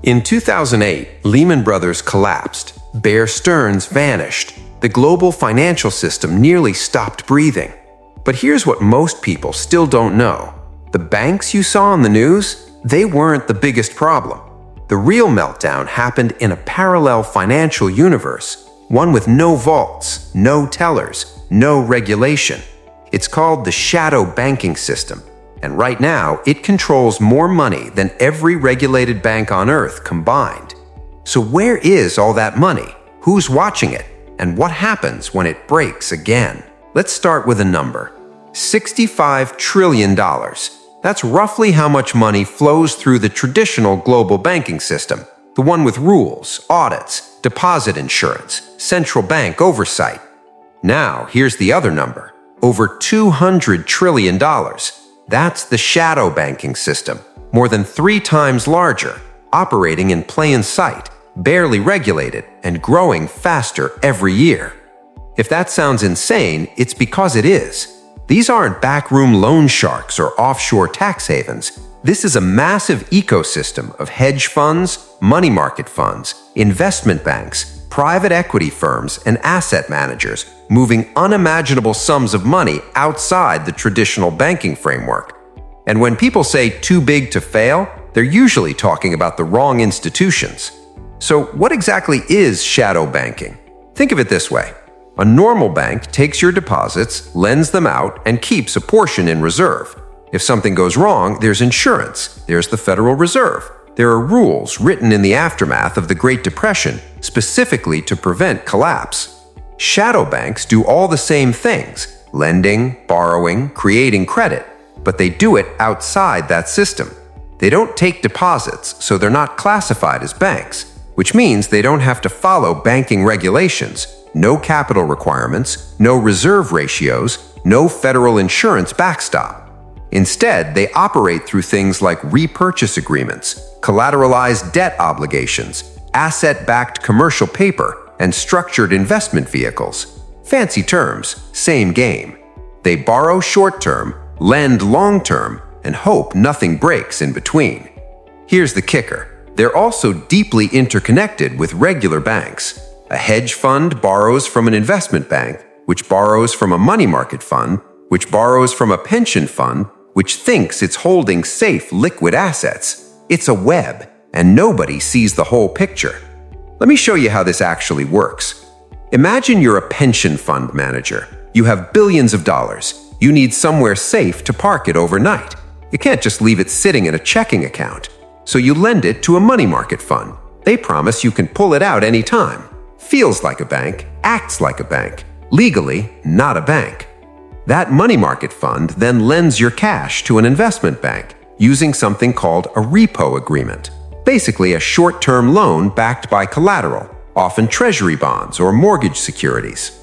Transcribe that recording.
In 2008, Lehman Brothers collapsed. Bear Stearns vanished. The global financial system nearly stopped breathing. But here's what most people still don't know. The banks you saw on the news, they weren't the biggest problem. The real meltdown happened in a parallel financial universe, one with no vaults, no tellers, no regulation. It's called the shadow banking system, and right now it controls more money than every regulated bank on Earth combined. So where is all that money? Who's watching it? And what happens when it breaks again? Let's start with a number. $65 trillion. That's roughly how much money flows through the traditional global banking system, the one with rules, audits, deposit insurance, central bank oversight. Now, here's the other number. Over $200 trillion. That's the shadow banking system, more than 3 times larger, operating in plain sight, barely regulated, and growing faster every year. If that sounds insane, it's because it is. These aren't backroom loan sharks or offshore tax havens. This is a massive ecosystem of hedge funds, money market funds, investment banks, private equity firms, and asset managers moving unimaginable sums of money outside the traditional banking framework. And when people say too big to fail, they're usually talking about the wrong institutions. So what exactly is shadow banking? Think of it this way. A normal bank takes your deposits, lends them out, and keeps a portion in reserve. If something goes wrong, there's insurance, there's the Federal Reserve. There are rules written in the aftermath of the Great Depression specifically to prevent collapse. Shadow banks do all the same things, lending, borrowing, creating credit, but they do it outside that system. They don't take deposits, so they're not classified as banks, which means they don't have to follow banking regulations. No capital requirements, no reserve ratios, no federal insurance backstop. Instead, they operate through things like repurchase agreements, collateralized debt obligations, asset-backed commercial paper, and structured investment vehicles. Fancy terms, same game. They borrow short-term, lend long-term, and hope nothing breaks in between. Here's the kicker. They're also deeply interconnected with regular banks. A hedge fund borrows from an investment bank, which borrows from a money market fund, which borrows from a pension fund, which thinks it's holding safe liquid assets. It's a web, and nobody sees the whole picture. Let me show you how this actually works. Imagine you're a pension fund manager. You have billions of dollars. You need somewhere safe to park it overnight. You can't just leave it sitting in a checking account. So you lend it to a money market fund. They promise you can pull it out anytime. Feels like a bank, acts like a bank, legally not a bank. That money market fund then lends your cash to an investment bank using something called a repo agreement, basically a short-term loan backed by collateral, often treasury bonds or mortgage securities.